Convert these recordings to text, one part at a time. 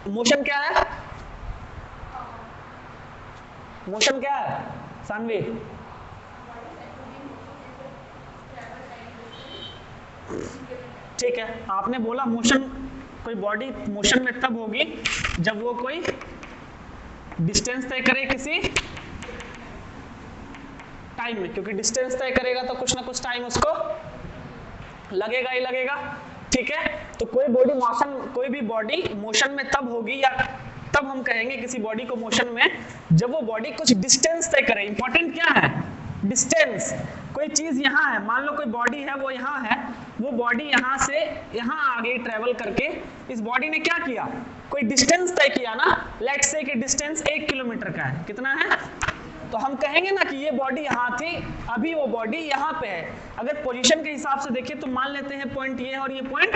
Motion क्या है? Motion क्या है सानवी? ठीक है, आपने बोला मोशन, कोई बॉडी मोशन में तब होगी जब वो कोई डिस्टेंस तय करे किसी टाइम में, क्योंकि डिस्टेंस तय करेगा तो कुछ ना कुछ टाइम उसको लगेगा ही लगेगा। ठीक है, तो कोई बॉडी मोशन, कोई भी बॉडी मोशन में तब होगी, या तब हम कहेंगे किसी बॉडी को मोशन में जब वो बॉडी कुछ डिस्टेंस तय करे। इंपॉर्टेंट क्या है? डिस्टेंस। कोई चीज यहाँ है, मान लो कोई बॉडी है, वो यहाँ है, वो बॉडी यहाँ से यहाँ आगे ट्रेवल करके इस बॉडी ने क्या किया? कोई डिस्टेंस तय किया ना। लेट्स से कि डिस्टेंस 1 किलोमीटर का है। कितना है? तो हम कहेंगे ना कि ये बॉडी यहाँ थी, अभी वो बॉडी यहाँ पे है। अगर पोजीशन के हिसाब से देखें तो मान लेते हैं पॉइंट ये और ये पॉइंट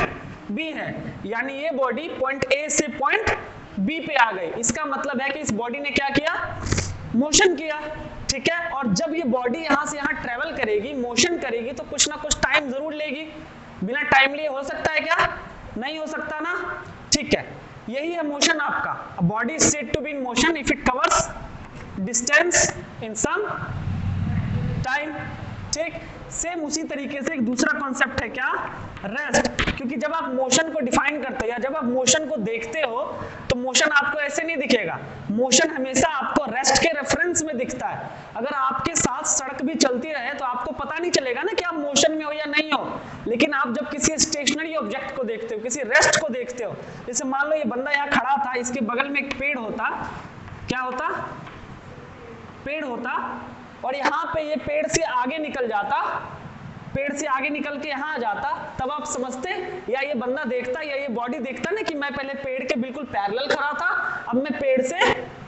बी है, यानी ये बॉडी पॉइंट ए से पॉइंट बी पे आ गई। इसका मतलब है कि इस बॉडी ने क्या किया? मोशन किया। ठीक है, और जब ये बॉडी यहाँ से यहाँ ट्रेवल करेगी, मोशन करेगी, तो कुछ ना कुछ टाइम जरूर लेगी। बिना टाइम लिए हो सकता है क्या? नहीं हो सकता ना। ठीक है, यही है मोशन आपका। Body is said to be in motion if it covers distance in some time. ठीक, सेम उसी तरीके से एक दूसरा कॉन्सेप्ट है क्या? रेस्ट। क्योंकि जब आप मोशन को डिफाइन करते हो या जब आप मोशन को देखते हो तो मोशन आपको ऐसे नहीं दिखेगा। मोशन हमेशा आपको रेस्ट के रेफरेंस में दिखता है। अगर आपके साथ सड़क भी चलती रहे तो आपको पता नहीं चलेगा ना कि आप मोशन में हो या नहीं हो। लेकिन आप जब किसी स्टेशनरी ऑब्जेक्ट को देखते हो, किसी रेस्ट को देखते हो, जैसे मान लो ये बंदा यहाँ खड़ा था, इसके बगल में एक पेड़ होता, क्या होता? पेड़ होता, और यहाँ पे ये पेड़ से आगे निकल जाता, पेड़ से आगे निकल के यहाँ आ जाता, तब आप समझते, या ये बंदा देखता या ये बॉडी देखता ना कि मैं पहले पेड़ के बिल्कुल पैरेलल खड़ा था, अब मैं पेड़ से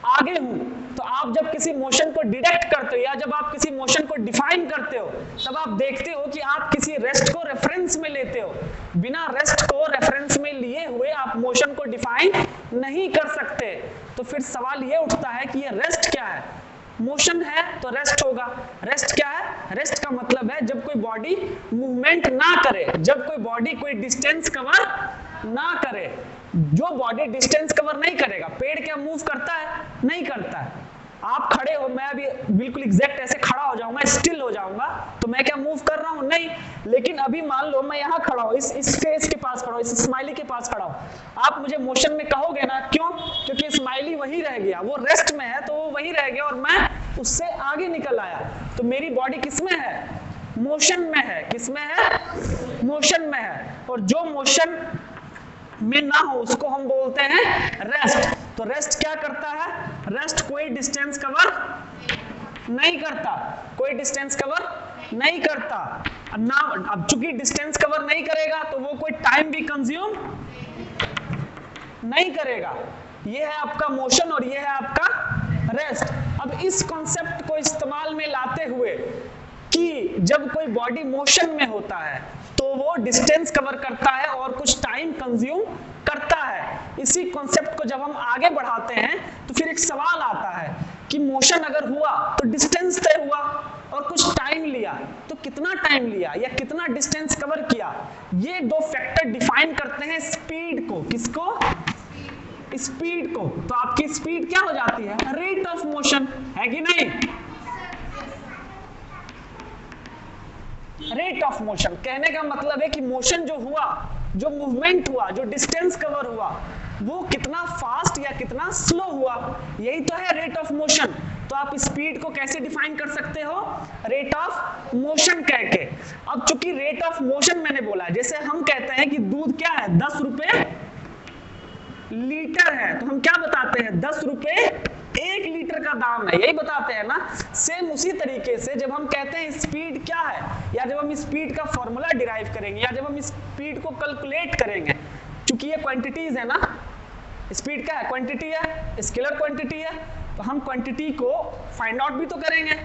आगे हूं। तो आप जब किसी मोशन को डिटेक्ट करते हो या जब आप किसी मोशन को डिफाइन करते हो, तब आप देखते हो कि आप किसी रेस्ट को रेफरेंस में लेते हो। बिना रेस्ट को रेफरेंस में लिए हुए आप मोशन को डिफाइन नहीं कर सकते। तो फिर सवाल ये उठता है कि ये रेस्ट क्या है? मोशन है तो रेस्ट होगा। रेस्ट क्या है? रेस्ट का मतलब है जब कोई बॉडी मूवमेंट ना करे, जब कोई बॉडी कोई डिस्टेंस कवर ना करे। जो बॉडी डिस्टेंस कवर नहीं करेगा, पेड़ क्या मूव करता है? नहीं करता है। आप खड़े हो, मैं अभी बिल्कुल एग्जैक्ट ऐसे खड़ा हो जाऊंगा, स्टिल हो जाऊंगा, तो मैं क्या मूव कर रहा हूं? नहीं। लेकिन अभी मान लो मैं यहाँ खड़ा हूं, इस फेस के पास खड़ा हूं, इस स्माइली के पास खड़ा हूं, आप मुझे मोशन में कहोगे ना। क्यों? क्योंकि स्माइली वही रह गया, वो रेस्ट में है तो वो वही रह गया और मैं उससे आगे निकल आया। तो मेरी बॉडी किसमें है? मोशन में है। किसमें है? मोशन में है। और जो मोशन में ना हो उसको हम बोलते हैं रेस्ट। तो रेस्ट क्या करता है? रेस्ट कोई डिस्टेंस कवर नहीं करता, कोई डिस्टेंस कवर नहीं करता ना। अब चूंकि डिस्टेंस कवर नहीं करेगा तो वो कोई टाइम भी कंज्यूम नहीं करेगा। ये है आपका मोशन और ये है आपका रेस्ट। अब इस कॉन्सेप्ट को इस्तेमाल में लाते हुए कि जब कोई बॉडी मोशन में होता है तो वो डिस्टेंस कवर करता है और कुछ टाइम कंज्यूम करता है, इसी कॉन्सेप्ट को जब हम आगे बढ़ाते हैं तो फिर एक सवाल आता है कि मोशन अगर हुआ तो डिस्टेंस तय हुआ और कुछ टाइम लिया, तो कितना टाइम लिया या कितना डिस्टेंस कवर किया? ये दो फैक्टर डिफाइन करते हैं स्पीड को। किसको? स्पीड को। तो आपकी स्पीड क्या हो जाती है? रेट ऑफ मोशन, है कि नहीं? रेट ऑफ मोशन कहने का मतलब है कि मोशन जो हुआ, जो मूवमेंट हुआ, जो डिस्टेंस कवर हुआ, वो कितना फास्ट या कितना स्लो हुआ, यही तो है रेट ऑफ मोशन। तो आप स्पीड को कैसे डिफाइन कर सकते हो? रेट ऑफ मोशन कह के। अब चूंकि रेट ऑफ मोशन मैंने बोला, जैसे हम कहते हैं कि दूध क्या है? 10 रुपए लीटर है, तो हम क्या बताते हैं? 10 रुपए 1 लीटर का दाम है, यही बताते हैं ना। सेम उसी तरीके से जब हम कहते हैं स्पीड क्या है, या जब हम स्पीड का फॉर्मूला डिराइव करेंगे, या जब हम स्पीड को कैलकुलेट करेंगे, क्योंकि ये क्वांटिटीज है ना, स्पीड क्या है? क्वांटिटी है, स्केलर क्वांटिटी है, तो हम क्वांटिटी को फाइंड आउट भी तो करेंगे।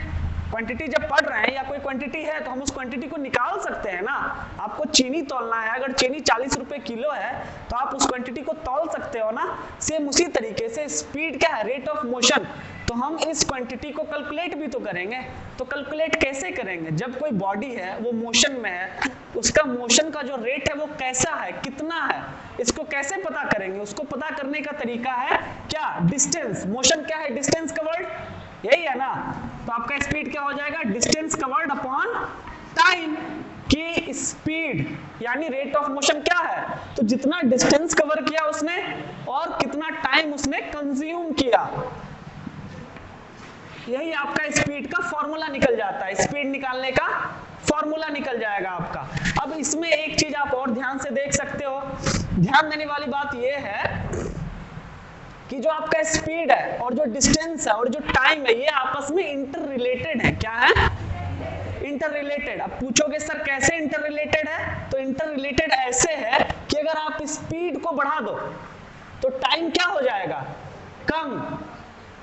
क्वांटिटी जब पढ़ रहे हैं या कोई क्वांटिटी है तो हम उस क्वांटिटी को निकाल सकते हैं ना। आपको चीनी तौलना है, अगर चीनी 40 रुपए किलो है तो आप उस क्वांटिटी को तौल सकते हो ना। सेम उसी तरीके से स्पीड क्या है? Rate of motion. तो हम इस क्वांटिटी को कैलकुलेट भी तो करेंगे। तो कैलकुलेट कैसे करेंगे? जब कोई बॉडी है वो मोशन में है, उसका मोशन का जो रेट है वो कैसा है, कितना है, इसको कैसे पता करेंगे? उसको पता करने का तरीका है क्या? डिस्टेंस। मोशन क्या है? डिस्टेंस कवर्ड, यही है ना। तो आपका स्पीड क्या हो जाएगा? Distance covered upon time. कि स्पीड यानी रेट ऑफ मोशन क्या है? तो जितना डिस्टेंस कवर किया उसने और कितना टाइम उसने कंज्यूम किया, यही आपका स्पीड का फॉर्मूला निकल जाता है। स्पीड निकालने का फॉर्मूला निकल जाएगा आपका। अब इसमें एक चीज आप और ध्यान से देख सकते हो, ध्यान देने वाली बात यह है कि जो आपका स्पीड है और जो डिस्टेंस है और जो टाइम है, ये आपस में इंटर रिलेटेड है। क्या है? Inter related. अब पूछोगे सर कैसे इंटर रिलेटेड है? तो इंटर रिलेटेड ऐसे है कि अगर आप स्पीड को बढ़ा दो तो टाइम क्या हो जाएगा? कम।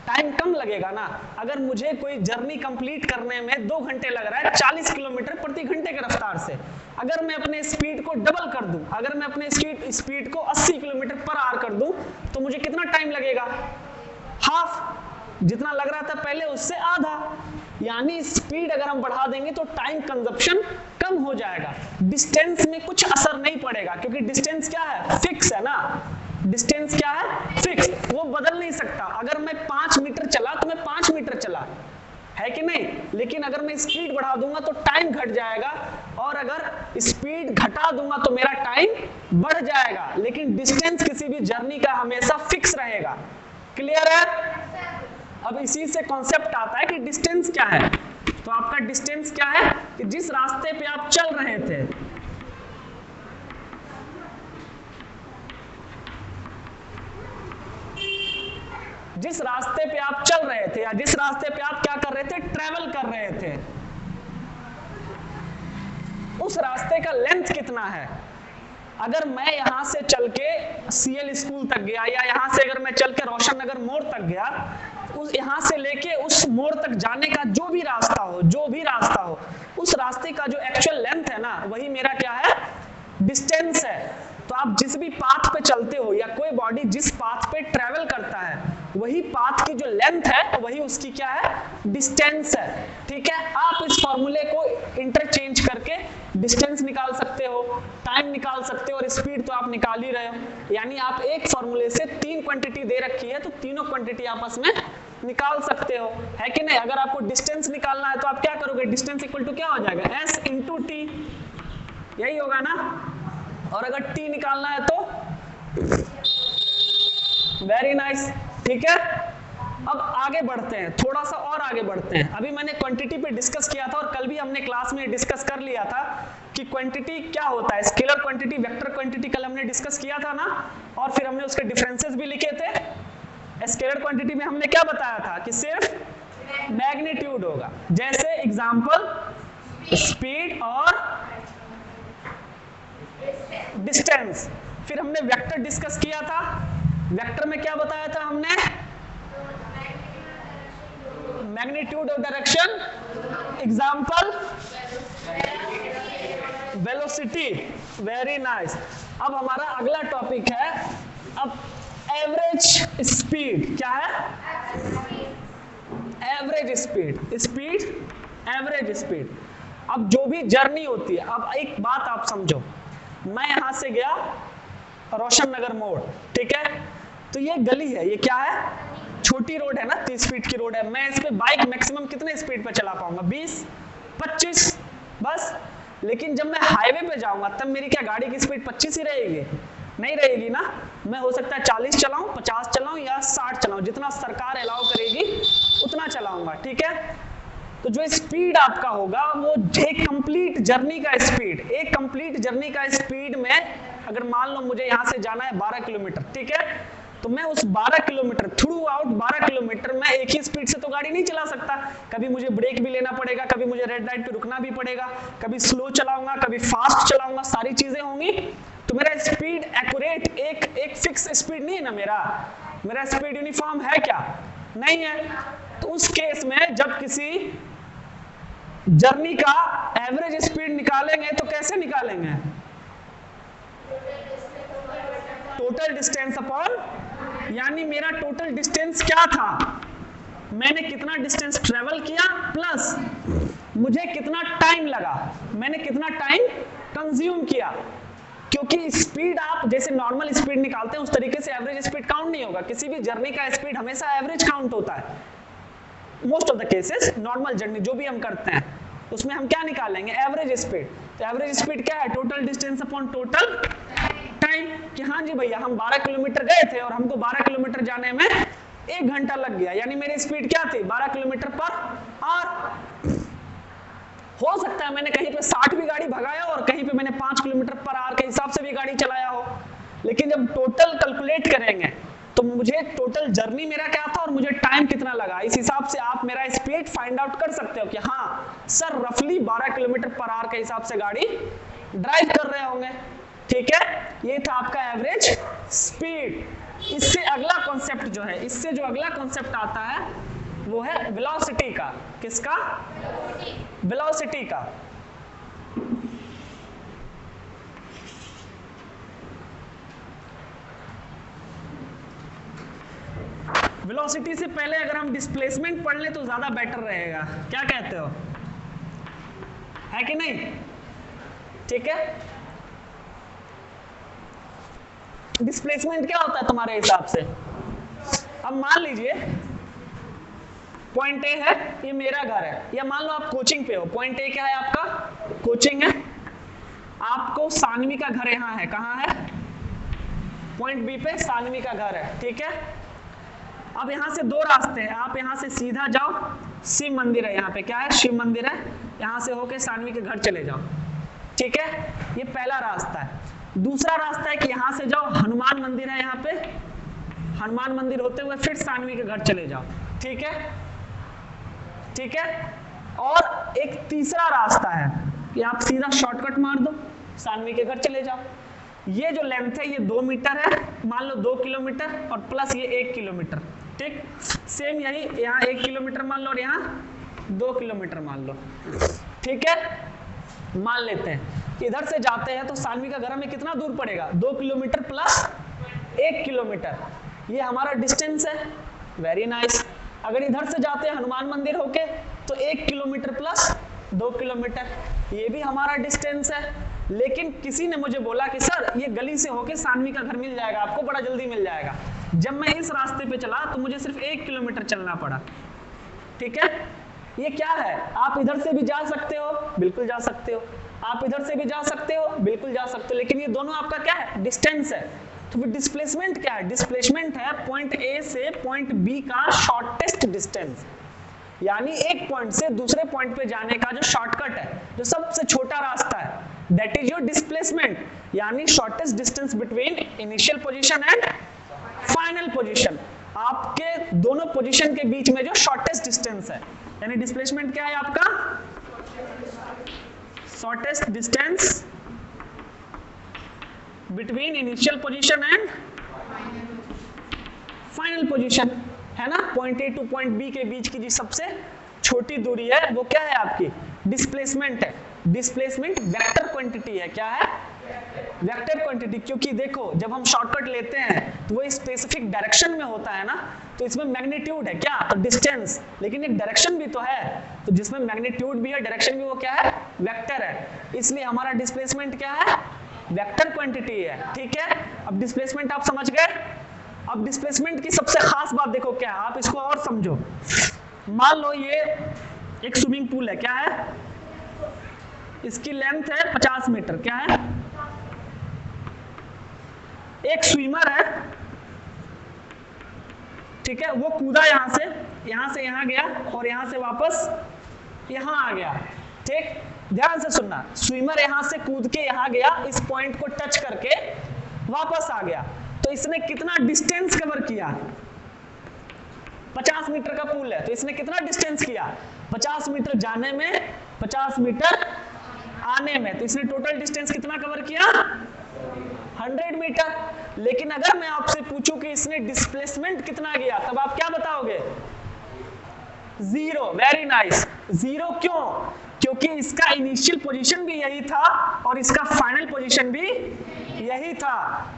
टाइम कम लगेगा ना। अगर मुझे कोई जर्नी कंप्लीट करने में 2 घंटे लग रहा है 40 किलोमीटर प्रति घंटे के रफ्तार से, अगर मैं अपने स्पीड को डबल कर दूं, अगर मैं अपने स्पीड को 80 किलोमीटर पर आवर कर दूं, तो मुझे कितना टाइम लगेगा? हाफ। जितना लग रहा था पहले उससे आधा। यानी स्पीड अगर हम बढ़ा देंगे तो टाइम कंजप्शन कम हो जाएगा। डिस्टेंस में कुछ असर नहीं पड़ेगा क्योंकि डिस्टेंस क्या है? फिक्स है ना। डिस्टेंस क्या है? फिक्स, वो बदल नहीं सकता। अगर मैं 5 मीटर चला तो मैं 5 मीटर चला, है कि नहीं? लेकिन अगर मैं स्पीड बढ़ा दूंगा तो टाइम घट जाएगा, और अगर स्पीड घटा दूंगा तो मेरा टाइम बढ़ जाएगा, लेकिन डिस्टेंस किसी भी जर्नी का हमेशा फिक्स रहेगा। क्लियर है? अब इसी से कॉन्सेप्ट आता है कि डिस्टेंस क्या है। तो आपका डिस्टेंस क्या है? कि जिस रास्ते पे आप चल रहे थे, जिस रास्ते पे आप चल रहे थे या जिस रास्ते पे आप क्या कर रहे थे? ट्रेवल कर रहे थे, उस रास्ते का लेंथ कितना है? अगर मैं यहां से चल के सीएल स्कूल तक गया, या यहां से अगर मैं चल के रोशन नगर मोड़ तक गया, उस यहां से लेके उस मोड़ तक जाने का जो भी रास्ता हो, उस रास्ते का जो एक्चुअल लेंथ है ना, वही मेरा क्या है? डिस्टेंस है। तो आप जिस भी पाथ पे चलते हो या कोई बॉडी जिस पाथ पे ट्रेवल करता है, वही पाथ की जो लेंथ है वही उसकी क्या है? डिस्टेंस है। ठीक है? आप इस फॉर्मूले को इंटरचेंज करके डिस्टेंस निकाल सकते हो, टाइम निकाल सकते हो, और स्पीड तो आप निकाल ही रहे हो। यानी आप एक फॉर्मूले से 3 क्वांटिटी दे रखी है तो तीनों क्वांटिटी आपस में निकाल सकते हो, है कि नहीं? अगर आपको डिस्टेंस निकालना है तो आप क्या करोगे? डिस्टेंस इक्वल टू क्या हो जाएगा? s इंटू टी, यही होगा ना। और अगर t निकालना है तो वेरी नाइस। ठीक है? अब आगे बढ़ते हैं, थोड़ा सा और आगे बढ़ते हैं। अभी मैंने क्वांटिटी पे डिस्कस किया था और कल भी हमने क्लास में डिस्कस कर लिया था कि क्वांटिटी क्या होता है। स्केलर क्वांटिटी, वेक्टर क्वांटिटी कल हमने डिस्कस किया था ना, और फिर हमने उसके डिफरेंसेस भी लिखे थे। स्केलर क्वांटिटी में हमने क्या बताया था कि सिर्फ मैग्नीट्यूड होगा, जैसे एग्जांपल स्पीड और डिस्टेंस। फिर हमने वेक्टर डिस्कस किया था। वेक्टर में क्या बताया था हमने? Magnitude of direction, example velocity. Very nice. अब हमारा अगला टॉपिक है अब एवरेज स्पीड। क्या है? Average speed. Speed, average speed. अब जो भी जर्नी होती है, अब एक बात आप समझो, मैं यहां से गया रोशन नगर मोड़, ठीक है? तो ये गली है, ये क्या है? छोटी रोड है ना, 30 फीट की रोड है। मैं इस पे बाइक मैक्सिमम कितने स्पीड पे चला पाऊंगा? 20, 25 बस। लेकिन जब मैं हाईवे पे जाऊंगा तब मेरी क्या गाड़ी की स्पीड 25 ही रहेगी? नहीं रहेगी ना। मैं हो सकता है 40 चलाऊं, 50 चलाऊं या 60 चलाऊं, जितना सरकार अलाउ करेगी उतना चलाऊंगा। ठीक है? तो जो स्पीड आपका होगा वो एक कंप्लीट जर्नी का स्पीड, एक कंप्लीट जर्नी का स्पीड में अगर मान लो मुझे यहां से जाना है 12 किलोमीटर, ठीक है? तो मैं उस 12 किलोमीटर थ्रू आउट 12 किलोमीटर में एक ही स्पीड से तो गाड़ी नहीं चला सकता। कभी मुझे ब्रेक भी लेना पड़ेगा, कभी मुझे रेड लाइट पे रुकना भी पड़ेगा, कभी स्लो चलाऊंगा, कभी फास्ट चलाऊंगा, सारी चीजें होंगी। तो मेरा स्पीड एक्यूरेट एक फिक्स स्पीड नहीं है ना। मेरा स्पीड यूनिफॉर्म है क्या? नहीं है। तो उस केस में जब किसी जर्नी का एवरेज स्पीड निकालेंगे तो कैसे निकालेंगे? टोटल डिस्टेंस अपॉन, यानी मेरा टोटल डिस्टेंस क्या था? मैंने कितना डिस्टेंस ट्रेवल किया प्लस मुझे कितना टाइम लगा, मैंने कितना टाइम कंज्यूम किया। क्योंकि स्पीड आप जैसे नॉर्मल स्पीड निकालते हैं उस तरीके से एवरेज स्पीड काउंट नहीं होगा, किसी भी जर्नी का स्पीड हमेशा एवरेज काउंट होता है। Most of the cases normal journey जो भी हम करते हैं उसमें हम क्या निकालेंगे, एवरेज स्पीड। तो एवरेज स्पीड क्या है, total distance upon total time. कि हाँ जी भैया हम 12 किलोमीटर गए थे और हमको 12 किलोमीटर जाने में 1 घंटा लग गया, यानी मेरी स्पीड क्या थी, 12 किलोमीटर पर आवर। हो सकता है मैंने कहीं पे 60 भी गाड़ी भगाया और कहीं पे मैंने 5 किलोमीटर पर आवर के हिसाब से भी गाड़ी चलाया हो, लेकिन जब टोटल कैलकुलेट करेंगे तो मुझे टोटल जर्नी मेरा क्या था और मुझे टाइम कितना लगा, इस हिसाब से आप मेरा स्पीड फाइंड आउट कर सकते हो कि हाँ सर रफली 12 किलोमीटर पर आवर के हिसाब से गाड़ी ड्राइव कर रहे होंगे। ठीक है, ये था आपका एवरेज स्पीड। इससे अगला कॉन्सेप्ट जो है, इससे जो अगला कॉन्सेप्ट आता है वो है वेलोसिटी का। किसका, वेलोसिटी का। वेलोसिटी से पहले अगर हम डिस्प्लेसमेंट पढ़ ले तो ज्यादा बेटर रहेगा, क्या कहते हो, है कि नहीं? ठीक है, डिस्प्लेसमेंट क्या होता है तुम्हारे हिसाब से? अब मान लीजिए पॉइंट ए है, ये मेरा घर है, या मान लो आप कोचिंग पे हो, पॉइंट ए क्या है आपका, कोचिंग है, आपको सानवी का घर यहाँ है, कहाँ है, पॉइंट बी पे सानवी का घर है। ठीक है, अब यहाँ से 2 रास्ते हैं, आप यहाँ से सीधा जाओ, शिव मंदिर है यहाँ पे, क्या है, शिव मंदिर है, यहाँ से होके सानवी के घर चले जाओ। ठीक है, ये पहला रास्ता है। दूसरा रास्ता है कि यहाँ से जाओ, हनुमान मंदिर है यहाँ पे, हनुमान मंदिर होते हुए फिर सानवी के घर चले जाओ। ठीक है, ठीक है, और एक तीसरा रास्ता है कि आप सीधा शॉर्टकट मार दो, सानवी के घर चले जाओ। ये जो लेंथ है ये 2 मीटर है, मान लो 2 किलोमीटर और प्लस ये 1 किलोमीटर। ठीक, सेम यही, यहाँ 1 किलोमीटर मान लो और यहाँ 2 किलोमीटर मान लो। ठीक है, मान लेते हैं कि इधर से जाते हैं तो सानवी का घर हमें कितना दूर पड़ेगा, 2 किलोमीटर प्लस 1 किलोमीटर, ये हमारा डिस्टेंस है। Very nice. अगर इधर से जाते हैं हनुमान मंदिर होके तो 1 किलोमीटर प्लस 2 किलोमीटर, ये भी हमारा डिस्टेंस है। लेकिन किसी ने मुझे बोला कि सर ये गली से होके सानवी का घर मिल जाएगा आपको, बड़ा जल्दी मिल जाएगा। जब मैं इस रास्ते पे चला तो मुझे सिर्फ 1 किलोमीटर चलना पड़ा। ठीक है, ये क्या है, आप इधर से भी जा सकते हो, बिल्कुल जा सकते हो, आप इधर से भी जा सकते हो, बिल्कुल जा सकते हो, लेकिन ये दोनों आपका क्या है, डिस्टेंस है। तो फिर डिस्प्लेसमेंट क्या है, डिस्प्लेसमेंट है पॉइंट ए से पॉइंट बी का शॉर्टेस्ट डिस्टेंस, यानी एक पॉइंट से दूसरे पॉइंट पे जाने का जो शॉर्टकट है, जो सबसे छोटा रास्ता है, दैट इज योर डिस्प्लेसमेंट, यानी shortest distance between initial position and final position, आपके दोनों पोजीशन के बीच में जो शॉर्टेस्ट डिस्टेंस है, यानी डिस्प्लेसमेंट क्या है आपका, shortest distance between initial position and final position, है ना। Point A to point B के बीच की जो सबसे छोटी दूरी है वो क्या है आपकी, डिस्प्लेसमेंट है। डिस्प्लेसमेंट वेक्टर क्वांटिटी है, क्या है, वेक्टर क्वांटिटी। क्योंकि देखो जब हम शॉर्टकट लेते हैं तो वो स्पेसिफिक डायरेक्शन में होता है ना, तो इसमें मैग्नीट्यूड है क्या, तो डिस्टेंस, लेकिन एक डायरेक्शन भी तो है, तो जिसमें मैग्नीट्यूड भी है डायरेक्शन भी, वो क्या है, वेक्टर है। इसलिए हमारा डिस्प्लेसमेंट क्या है, वेक्टर क्वांटिटी है। ठीक है, अब डिस्प्लेसमेंट आप समझ गए। अब डिस्प्लेसमेंट की सबसे खास बात देखो क्या है, आप इसको और समझो। मान लो ये एक स्विमिंग पूल है, क्या है, इसकी लेंथ है 50 मीटर, क्या है, एक स्विमर है, ठीक है, वो कूदा यहां से यहां गया और यहां से वापस यहां आ गया। ठीक, ध्यान से सुनना, स्विमर यहां से कूद के यहां गया, इस पॉइंट को टच करके वापस आ गया, तो इसने कितना डिस्टेंस कवर किया, 50 मीटर का पूल है तो इसने कितना डिस्टेंस किया, 50 मीटर जाने में, 50 मीटर आने में, तो इसने टोटल डिस्टेंस कितना कवर किया, 100 मीटर। लेकिन अगर मैं आपसे पूछूं कि इसने डिस्प्लेसमेंट कितना किया, तब आप क्या बताओगे, 0। वेरी नाइस, 0 क्यों, क्योंकि इसका इनिशियल पोजीशन भी यही था और इसका फाइनल पोजीशन भी यही था,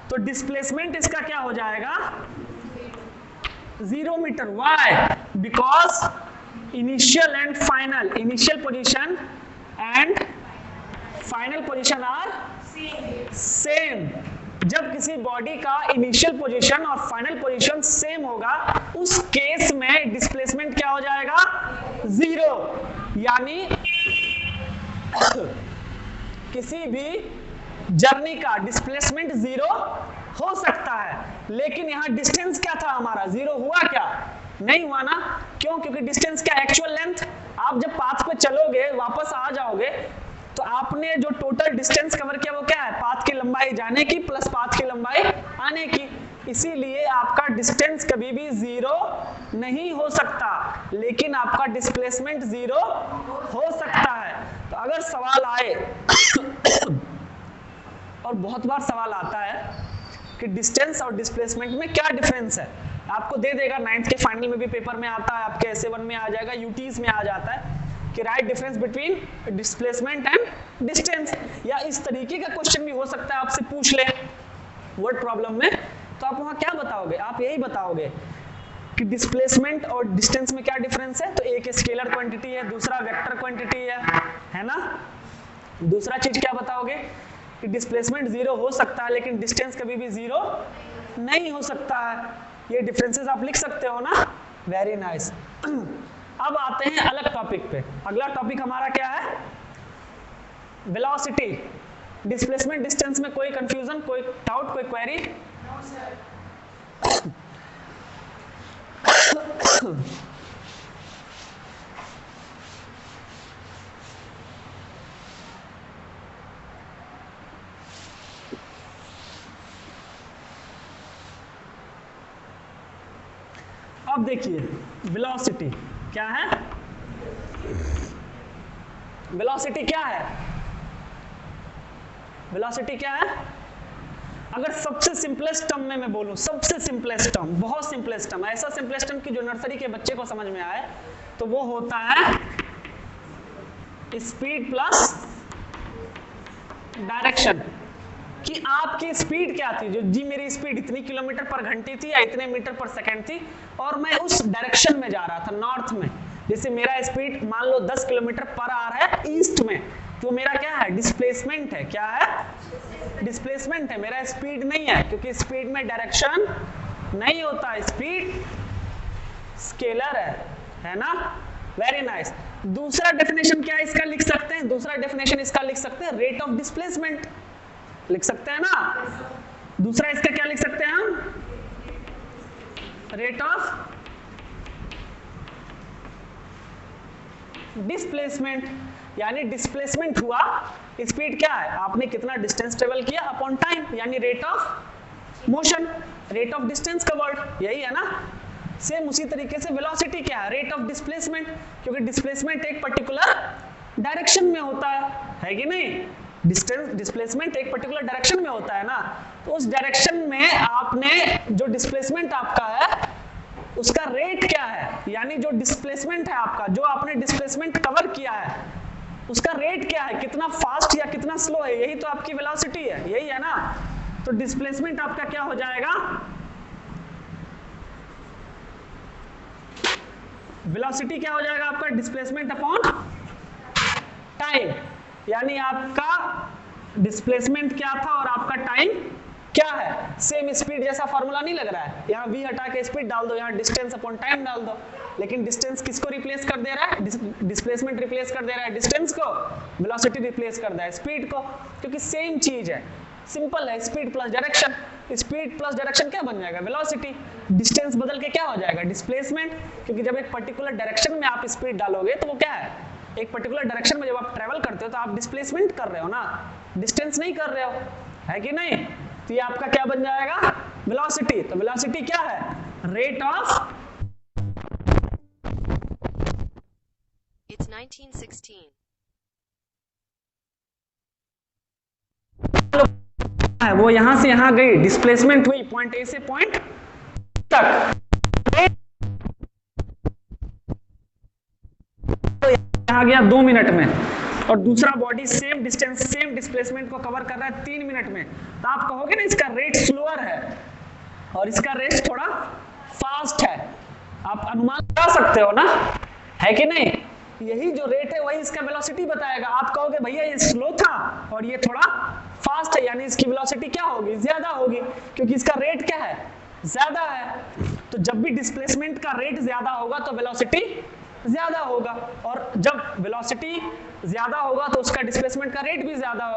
तो डिस्प्लेसमेंट इसका क्या हो जाएगा, 0 metre. Why? Because initial and final, initial position and final position are same. जब किसी बॉडी का इनिशियल पोजीशन और फाइनल पोजीशन सेम होगा उस केस में डिस्प्लेसमेंट क्या हो जाएगा? 0. यानी किसी भी जर्नी का डिस्प्लेसमेंट 0 हो सकता है, लेकिन यहां डिस्टेंस क्या था हमारा? 0 हुआ क्या? नहीं हुआ ना. क्यों? क्योंकि डिस्टेंस क्या? Actual length. आप जब पाथ पे चलोगे वापस आ जाओगे तो आपने जो टोटल डिस्टेंस कवर किया वो क्या है? पाथ की लंबाई जाने की प्लस पाथ की लंबाई आने की. इसीलिए आपका डिस्टेंस कभी भी 0 नहीं हो सकता, लेकिन आपका डिस्प्लेसमेंट 0 हो सकता है. तो अगर सवाल आए और बहुत बार सवाल आता है कि डिस्टेंस और डिस्प्लेसमेंट में क्या डिफरेंस है, आपको दे देगा 9th के फाइनल में भी पेपर में आता है, आपके SA1 में आ जाएगा, यूटीज में आ जाता है कि right difference between displacement and distance. या इस तरीके का क्वेश्चन भी हो सकता है आपसे पूछ ले वर्ड प्रॉब्लम में, तो आप वहां क्या बताओगे? आप यही बताओगे कि डिस्प्लेसमेंट और डिस्टेंस में क्या डिफरेंस है. तो एक स्केलर क्वांटिटी है, दूसरा वेक्टर क्वांटिटी है ना. दूसरा चीज क्या बताओगे कि डिस्प्लेसमेंट 0 हो सकता है लेकिन डिस्टेंस कभी भी 0 नहीं हो सकता है. ये डिफरेंसेस आप लिख सकते हो ना. Very nice. अब आते हैं अलग टॉपिक पे. अगला टॉपिक हमारा क्या है? वेलोसिटी. डिस्प्लेसमेंट डिस्टेंस में कोई कंफ्यूजन, कोई डाउट, कोई क्वेरी? अब देखिए वेलोसिटी क्या है. वेलोसिटी क्या है? वेलोसिटी क्या है? अगर सबसे सिंपलेस्ट टर्म में मैं बोलूं, सबसे सिंपलेस्ट टर्म, बहुत सिंपलेस्ट टर्म, ऐसा सिंपलेस्ट टर्म कि जो नर्सरी के बच्चे को समझ में आए, तो वो होता है स्पीड प्लस डायरेक्शन. कि आपकी स्पीड क्या थी? जो जी मेरी स्पीड इतनी किलोमीटर पर घंटे थी या इतने मीटर पर सेकंड थी और मैं उस डायरेक्शन में जा रहा था, नॉर्थ में. जैसे मेरा स्पीड मान लो 10 किलोमीटर पर आवर है ईस्ट में, तो मेरा क्या है? डिस्प्लेसमेंट है. क्या है? डिस्प्लेसमेंट है. मेरा स्पीड नहीं है, क्योंकि स्पीड में डायरेक्शन नहीं होता, स्पीड स्केलर है ना. Very nice. दूसरा डेफिनेशन क्या है इसका लिख सकते हैं? दूसरा डेफिनेशन इसका लिख सकते हैं रेट ऑफ डिस्प्लेसमेंट. लिख सकते हैं ना. दूसरा इसका क्या लिख सकते हैं हम? Rate of displacement. यानी डिस्प्लेसमेंट हुआ, स्पीड क्या है? आपने कितना डिस्टेंस ट्रेवल किया अपॉन टाइम, यानी rate of motion, rate of distance covered, यही है ना. सेम उसी तरीके से वेलोसिटी क्या है? रेट ऑफ डिस्प्लेसमेंट, क्योंकि डिस्प्लेसमेंट एक पर्टिकुलर डायरेक्शन में होता है कि नहीं. डिस्प्लेसमेंट एक पर्टिकुलर डायरेक्शन में होता है ना. तो उस डायरेक्शन में आपने जो डिस्प्लेसमेंट आपका है उसका रेट क्या है? यानी जो डिस्प्लेसमेंट है आपका, जो आपने डिस्प्लेसमेंट कवर किया है, उसका रेट क्या है? कितना फास्ट या कितना स्लो है? यही तो आपकी वेलोसिटी है, यही है ना. तो डिस्प्लेसमेंट आपका क्या हो जाएगा? वेलोसिटी क्या हो जाएगा आपका? Displacement upon time. यानी आपका डिस्प्लेसमेंट क्या था और आपका टाइम क्या है? सेम स्पीड जैसा फॉर्मूला नहीं लग रहा है? यहाँ v हटा के स्पीड डाल दो, यहाँ डिस्टेंस अपॉन टाइम डाल दो. लेकिन डिस्टेंस किसको रिप्लेस कर दे रहा है? डिस्प्लेसमेंट रिप्लेस कर दे रहा है डिस्टेंस को, वेलोसिटी रिप्लेस कर दे रहा है स्पीड को, क्योंकि सेम चीज है, सिंपल है. Speed plus direction, speed plus direction क्या बन जाएगा? वेलोसिटी. डिस्टेंस बदल के क्या हो जाएगा? डिस्प्लेसमेंट, क्योंकि जब एक पर्टिकुलर डायरेक्शन में आप स्पीड डालोगे तो वो क्या है? एक पर्टिकुलर डायरेक्शन में जब आप ट्रेवल करते हो तो आप डिस्प्लेसमेंट कर रहे हो ना, डिस्टेंस नहीं कर रहे हो, है कि नहीं. तो ये आपका क्या बन जाएगा? वेलोसिटी. तो वेलोसिटी क्या है? Rate of, It's 1916. वो यहां से यहां गई, डिस्प्लेसमेंट हुई पॉइंट ए से पॉइंट तक, तो यहां गया 2 मिनट में, और दूसरा body same distance same displacement को कवर कर रहा है 3 मिनट में. तो आप कहोगे ना इसका रेट स्लोअर है और इसका रेट थोड़ा फास्ट है। आप अनुमान लगा सकते हो ना, है कि नहीं? यही जो रेट है वही इसका वेलोसिटी बताएगा। आप कहोगे भैया ये स्लो था और ये थोड़ा फास्ट है, यानी इसकी वेलोसिटी क्या होगी? ज्यादा होगी, क्योंकि इसका रेट क्या है? ज्यादा है। तो जब भी डिस्प्लेसमेंट का रेट ज्यादा होगा तो वेलोसिटी ज्यादा होगा, और जब वेलोसिटी ज्यादा होगा तो उसका डिस्प्लेसमेंट का रेट भी ज्यादा होगा।